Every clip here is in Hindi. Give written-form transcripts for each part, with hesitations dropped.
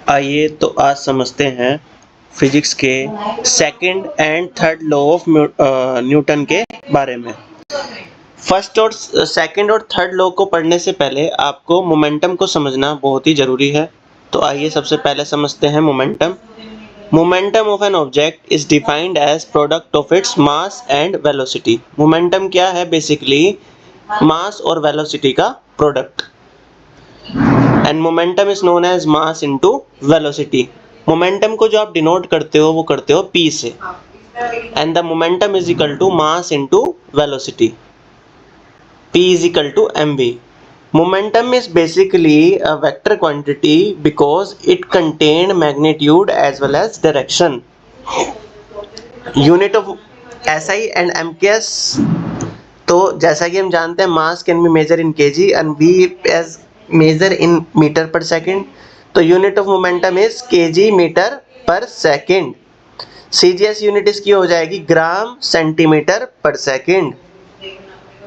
आइए तो आज समझते हैं फिजिक्स के second and third law of Newton के बारे में। फर्स्ट और सेकंड और थर्ड लॉ को पढ़ने से पहले आपको मोमेंटम को समझना बहुत ही ज़रूरी है। तो आइए सबसे पहले समझते हैं momentum. Momentum of an object is defined as product of its mass and velocity. Momentum क्या है? बेसिकली मास और वेलोसिटी का product. And momentum is known as mass into velocity. Momentum को जो आप डिनोट करते हो वो करते हो P से, and the momentum is equal to mass into velocity. P is equal to mv. Momentum is basically a vector quantity because it contained magnitude as well as direction. Unit of SI and MKS, तो जैसा कि हम जानते हैं mass can be measure in kg and v as measure in metre per second. तो unit of momentum is kg metre per second. CGS unit इसकी हो जाएगी gram centimetre per second.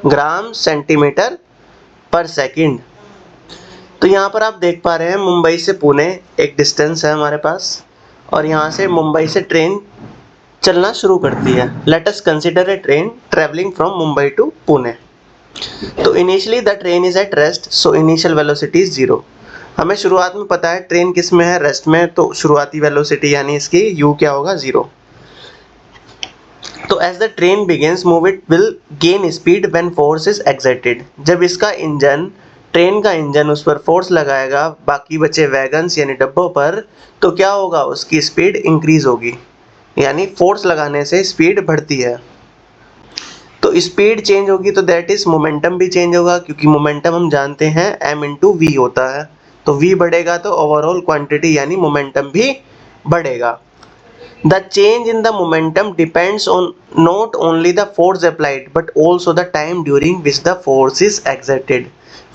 Gram centimetre per second. तो यहाँ पर आप देख पा रहे हैं मुंबई से पुणे एक डिस्टेंस है हमारे पास, और यहाँ से मुंबई से ट्रेन चलना शुरू करती है। Let us consider a train travelling from Mumbai to Pune. तो initially the train is at rest, so initial velocity is 0। हमें शुरुआत में पता है ट्रेन किस में है? रेस्ट में। तो शुरुआती वेलोसिटी यानी इसकी u क्या होगा? 0। तो as the train begins move it will gain speed when force is exerted. जब इसका इंजन, ट्रेन का इंजन उस पर फोर्स लगाएगा बाकी बचे वैगन्स यानी डब्बों पर, तो क्या होगा? उसकी स्पीड इंक्रीज होगी, यानी फोर्स लगाने से स्पीड बढ़ती है। तो स्पीड चेंज होगी तो दैट इज मोमेंटम भी चेंज होगा, क्योंकि मोमेंटम हम जानते हैं m इंटू वी होता है। तो v बढ़ेगा तो ओवरऑल क्वांटिटी यानी मोमेंटम भी बढ़ेगा। The change in the momentum depends on not only the force applied but also the time during which the force is exerted.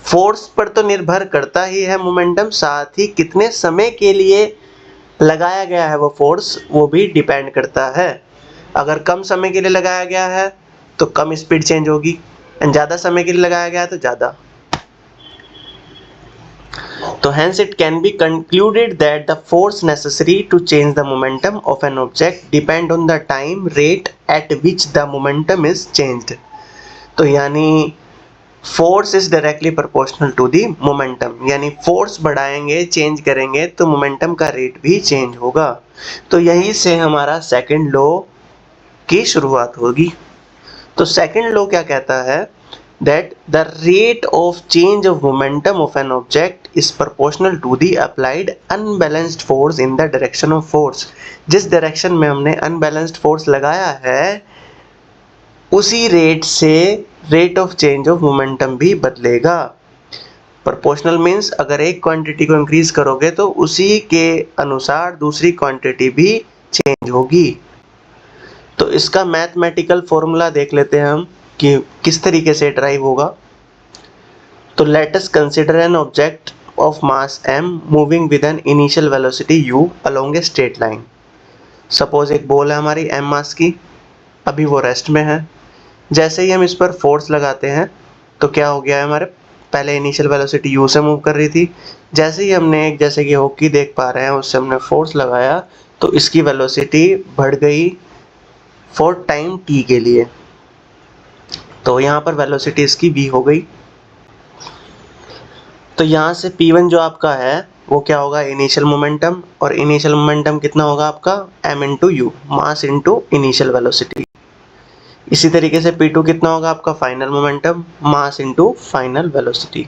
Force पर तो निर्भर करता ही है मोमेंटम, साथ ही कितने समय के लिए लगाया गया है वो फोर्स, वो भी डिपेंड करता है। अगर कम समय के लिए लगाया गया है तो कम स्पीड चेंज होगी, एंड ज़्यादा समय के लिए लगाया गया है तो ज़्यादा। तो hence it can be concluded that the force necessary to change the momentum of an object depend on the time rate at which the momentum is changed. तो यानी force is directly proportional to the momentum, यानी फोर्स बढ़ाएंगे चेंज करेंगे तो मोमेंटम का रेट भी चेंज होगा। तो यहीं से हमारा सेकंड लॉ की शुरुआत होगी। तो सेकंड लॉ क्या कहता है? that the rate of change of momentum of an object is proportional to the applied unbalanced force in the direction of force. जिस डायरेक्शन में हमने unbalanced force लगाया है उसी रेट से rate of change of momentum भी बदलेगा। प्रोपोर्शनल मीन्स अगर एक क्वांटिटी को इंक्रीज करोगे तो उसी के अनुसार दूसरी क्वांटिटी भी चेंज होगी। तो इसका मैथमेटिकल फॉर्मूला देख लेते हैं हम कि किस तरीके से ड्राइव होगा। तो late us consider an object of mass m moving with an initial velocity u along a straight line. Suppose एक बॉल है हमारी m मास की, अभी वो रेस्ट में है। जैसे ही हम इस पर फोर्स लगाते हैं तो क्या हो गया है? हमारे पहले इनिशियल वेलोसिटी u से मूव कर रही थी, जैसे ही हमने एक जैसे कि हॉकी देख पा रहे हैं उससे हमने फोर्स लगाया तो इसकी वेलोसिटी बढ़ गई फॉर टाइम t के लिए। तो यहाँ पर वेलोसिटी इसकी v हो गई। तो यहाँ से P1 जो आपका है वो क्या होगा? इनिशियल मोमेंटम, और इनिशियल मोमेंटम कितना होगा आपका? m into you, mass into initial velocity. इसी तरीके से P2 कितना होगा आपका? Final momentum, mass into final velocity.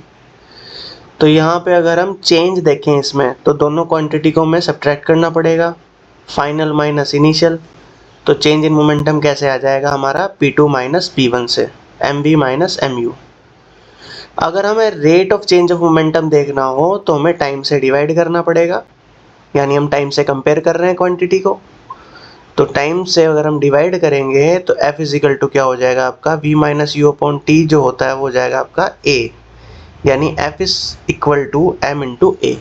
तो यहाँ पे अगर हम चेंज देखें इसमें तो दोनों क्वांटिटी को हमें सब्ट्रैक्ट करना पड़ेगा, फाइनल माइनस इनिशियल। तो चेंज इन मोमेंटम कैसे आ जाएगा हमारा? P2 माइनस P1 से, mv माइनस mu। अगर हमें rate of change of momentum देखना हो तो हमें टाइम से डिवाइड करना पड़ेगा, यानी हम टाइम से कंपेयर कर रहे हैं क्वांटिटी को। तो टाइम से अगर हम डिवाइड करेंगे तो f इजिकल टू क्या हो जाएगा आपका? v minus u upon T जो होता है वो हो जाएगा आपका a, यानी f is equal to m into a।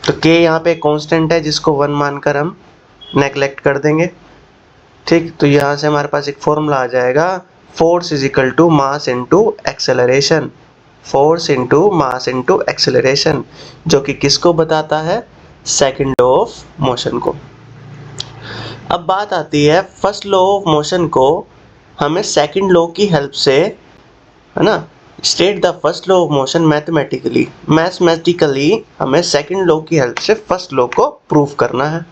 तो k यहाँ पे कांस्टेंट है जिसको 1 मानकर हम नेगलेक्ट कर देंगे। ठीक, तो यहाँ से हमारे पास एक फॉर्मूला आ जाएगा, force is equal to mass into acceleration. Force into mass into acceleration, जो कि किसको बताता है? सेकंड लॉ ऑफ मोशन को। अब बात आती है फर्स्ट लॉ ऑफ मोशन को हमें सेकंड लॉ की हेल्प से, है ना, state the first law of motion mathematically हमें सेकंड लॉ की हेल्प से फर्स्ट लॉ को प्रूव करना है।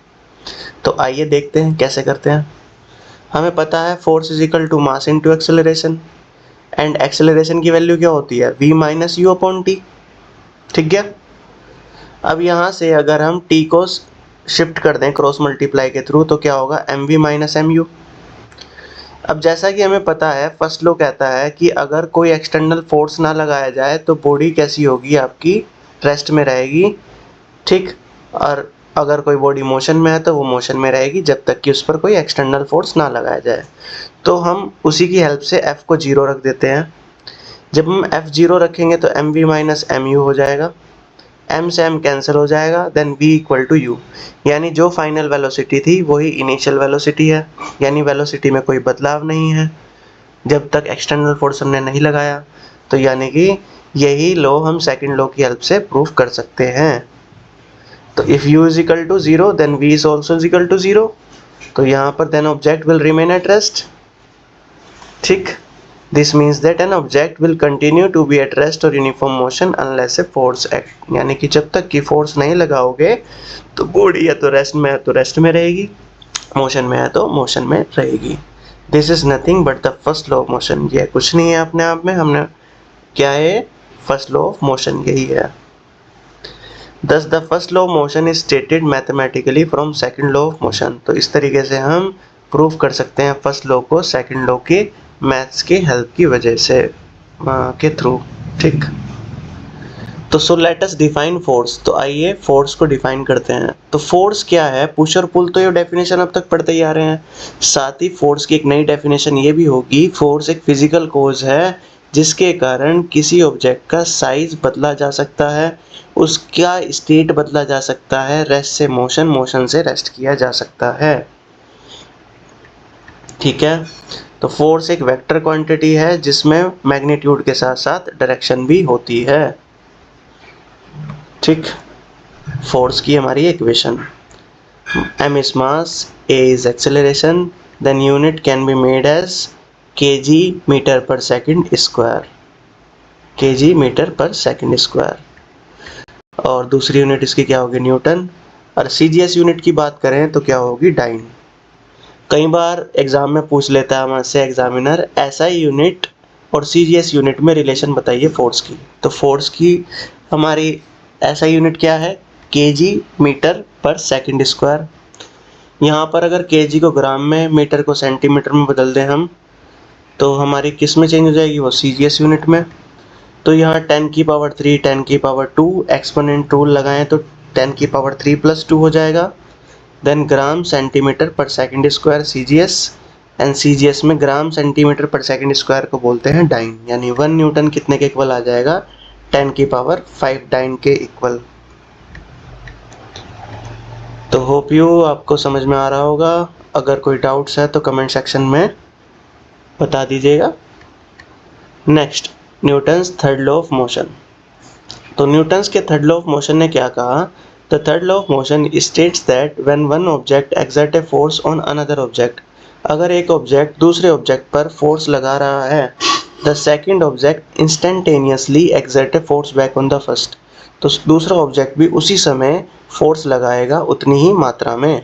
तो आइए देखते हैं कैसे करते हैं। हमें पता है force is equal to mass into acceleration, and acceleration की वैल्यू क्या होती है, v minus u upon t. ठीक है, अब यहाँ से अगर हम t को शिफ्ट कर दें क्रॉस मल्टीप्लाई के थ्रू तो क्या होगा, mv माइनस mu। अब जैसा कि हमें पता है फर्स्ट लॉ कहता है कि अगर कोई एक्सटर्नल फोर्स ना लगाया जाए तो बॉडी कैसी होगी, आपकी रेस्ट में रहेगी। ठीक, और अगर कोई बॉडी मोशन में है तो वो मोशन में रहेगी जब तक कि उस पर कोई एक्सटर्नल फोर्स ना लगाया जाए। तो हम उसी की हेल्प से f को 0 रख देते हैं। जब हम f 0 रखेंगे तो mv माइनस mu हो जाएगा, m से m कैंसिल हो जाएगा, then v equal to u। यानी जो फाइनल वेलोसिटी थी वही इनिशियल वेलोसिटी है, यानी वेलोसिटी में कोई बदलाव नहीं है जब तक एक्सटर्नल फोर्स हमने नहीं लगाया। तो यानी कि यही लॉ हम सेकंड लॉ की हेल्प से प्रूव कर सकते हैं। तो if u is equal to 0 then v is also is equal to 0। तो यहाँ पर then object will remain at rest. ठीक, this means that an object will continue to be at rest और uniform motion unless a force act. यानी कि जब तक कि फोर्स नहीं लगाओगे तो बॉडी या तो रेस्ट में है तो रेस्ट में रहेगी, मोशन में है तो मोशन में रहेगी। This is nothing but the first law of motion. यह कुछ नहीं है अपने आप में, हमने क्या है, फर्स्ट लॉ ऑफ मोशन यही है। Thus the first law of motion is stated mathematically from second law of motion। तो इस तरीके से हम प्रूव कर सकते हैं फर्स्ट लॉ को सेकंड लॉ के मैथ्स की हेल्प की वजह से के थ्रू। ठीक, तो so let us define force. तो आइए फोर्स को डिफाइन करते हैं। तो फोर्स क्या है, पुश और पुल तो ये डेफिनेशन अब तक पढ़ते ही आ रहे हैं, साथ ही फोर्स की एक नई डेफिनेशन ये भी होगी, फोर्स एक फिजिकल कोज है जिसके कारण किसी ऑब्जेक्ट का साइज बदला जा सकता है, उसका स्टेट बदला जा सकता है, रेस्ट से मोशन, मोशन से रेस्ट किया जा सकता है। ठीक है, तो फोर्स एक वेक्टर क्वांटिटी है जिसमें मैग्नीट्यूड के साथ साथ डायरेक्शन भी होती है। ठीक, फोर्स की हमारी equation, m is mass, a is acceleration, then unit can be made as kg meter per second square, kg metre पर सेकंड स्क्वायर। और दूसरी यूनिट इसकी क्या होगी, न्यूटन। और CGS यूनिट की बात करें तो क्या होगी, डाइन। कई बार एग्जाम में पूछ लेता है हमारे एग्जामिनर SI यूनिट और CGS यूनिट में रिलेशन बताइए फोर्स की। तो फोर्स की हमारी SI यूनिट क्या है, kg मीटर पर सेकंड स्क्वायर। यहाँ पर अगर kg को ग्राम में, मीटर को सेंटीमीटर में बदल दें हम, तो हमारी किस में चेंज हो जाएगी, वो CGS यूनिट में। तो यहाँ 10 की पावर 3, 10 की पावर 2 एक्सपोनेंट रूल लगाएं तो 10 की पावर 3 प्लस 2 हो जाएगा। देन ग्राम सेंटीमीटर पर second square CGS, and CGS में ग्राम सेंटीमीटर पर सेकंड स्क्वायर को बोलते हैं डाइन। यानी 1 न्यूटन कितने के इक्वल आ जाएगा, 10 की पावर 5 डाइन के इक्वल। तो होप यू आपको समझ में आ रहा होगा। अगर कोई डाउट्स है तो कमेंट सेक्शन में बता दीजिएगा। Next, Newton's third law of motion. तो न्यूटन्स के थर्ड लॉ ऑफ मोशन ने क्या कहा, the third law of motion states that when one object exert a force on another object, अगर एक ऑब्जेक्ट दूसरे ऑब्जेक्ट पर फोर्स लगा रहा है, the second object instantaneously exert a force back on the first, तो दूसरा ऑब्जेक्ट भी उसी समय फोर्स लगाएगा उतनी ही मात्रा में।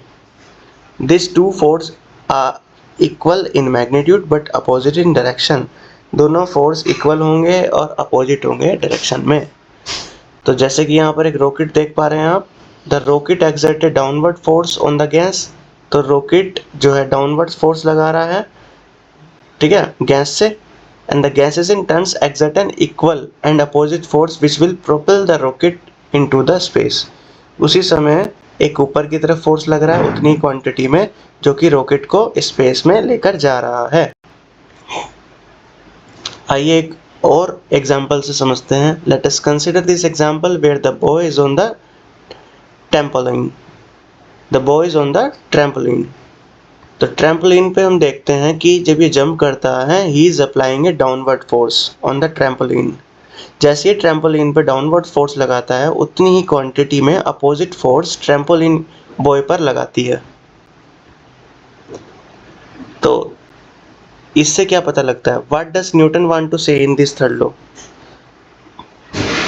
This two force are equal in magnitude but opposite in direction, दोनों फोर्स इक्वल होंगे और अपोजिट होंगे डायरेक्शन में। तो जैसे कि यहाँ पर एक रॉकेट देख पा रहे हैं आप, the rocket exert A downward force on the gas, तो रॉकेट जो है डाउनवर्ड फोर्स लगा रहा है, ठीक है, गैस से, and the gases in turns exert an equal and opposite force which will propel the rocket into the space. उसी समय एक ऊपर की तरफ फोर्स लग रहा है उतनी क्वांटिटी में जो कि रॉकेट को स्पेस में लेकर जा रहा है। आइए एक और एग्जाम्पल से समझते हैं। Let us consider this example where the boy is on the trampoline, the boy is on the trampoline. तो ट्रैम्पोलिन पे हम देखते हैं कि जब ये जंप करता है, he is applying a downward force on the trampoline. जैसे ये ट्रैम्पोलिन पे डाउनवर्ड फोर्स लगाता है उतनी ही क्वांटिटी में अपोजिट फोर्स ट्रैम्पोलिन बॉय पर लगाती है। तो इससे क्या पता लगता है, what does Newton want to say in this third law?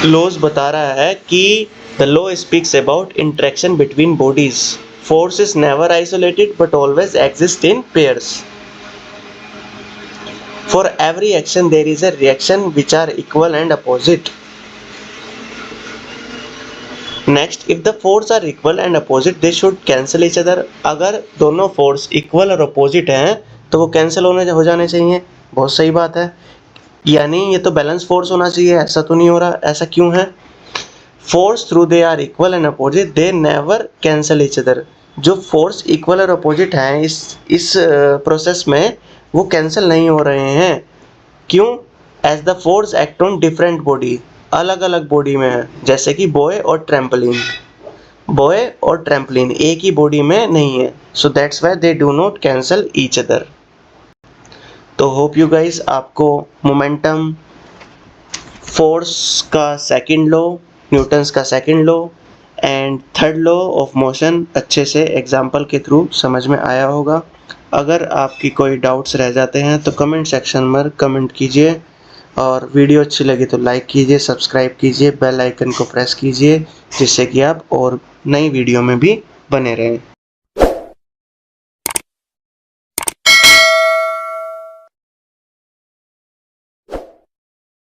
Laws बता रहा है कि the law speaks about interaction between bodies, force is never isolated but always exist in pairs. For every action there is a reaction which are equal and opposite. Next, if the force are equal and opposite they should cancel each other. अगर दोनों फोर्स इक्वल और अपोजिट हैं तो वो कैंसिल हो जाने चाहिए। बहुत सही बात है, यानी ये तो बैलेंस फोर्स होना चाहिए, ऐसा तो नहीं हो रहा। ऐसा क्यों है? Force through they are equal and opposite they never cancel each other. जो फोर्स इक्वल और अपोजिट हैं इस प्रोसेस में वो कैंसिल नहीं हो रहे हैं। क्यों? As the force act on different body, अलग अलग बॉडी में है, जैसे कि बॉय और ट्रैम्पोलिन। बॉय और ट्रैम्पोलिन एक ही बॉडी में नहीं है, so that's why they do not cancel each other. तो होप यू गाइस आपको मोमेंटम, फोर्स का सेकंड लॉ, न्यूटन्स का second law and third law of motion अच्छे से एग्जाम्पल के थ्रू समझ में आया होगा। अगर आपकी कोई डाउट्स रह जाते हैं तो कमेंट सेक्शन में कमेंट कीजिए, और वीडियो अच्छी लगी तो लाइक कीजिए, सब्सक्राइब कीजिए, बेल आइकन को प्रेस कीजिए, जिससे कि आप और नई वीडियो में भी बने रहें।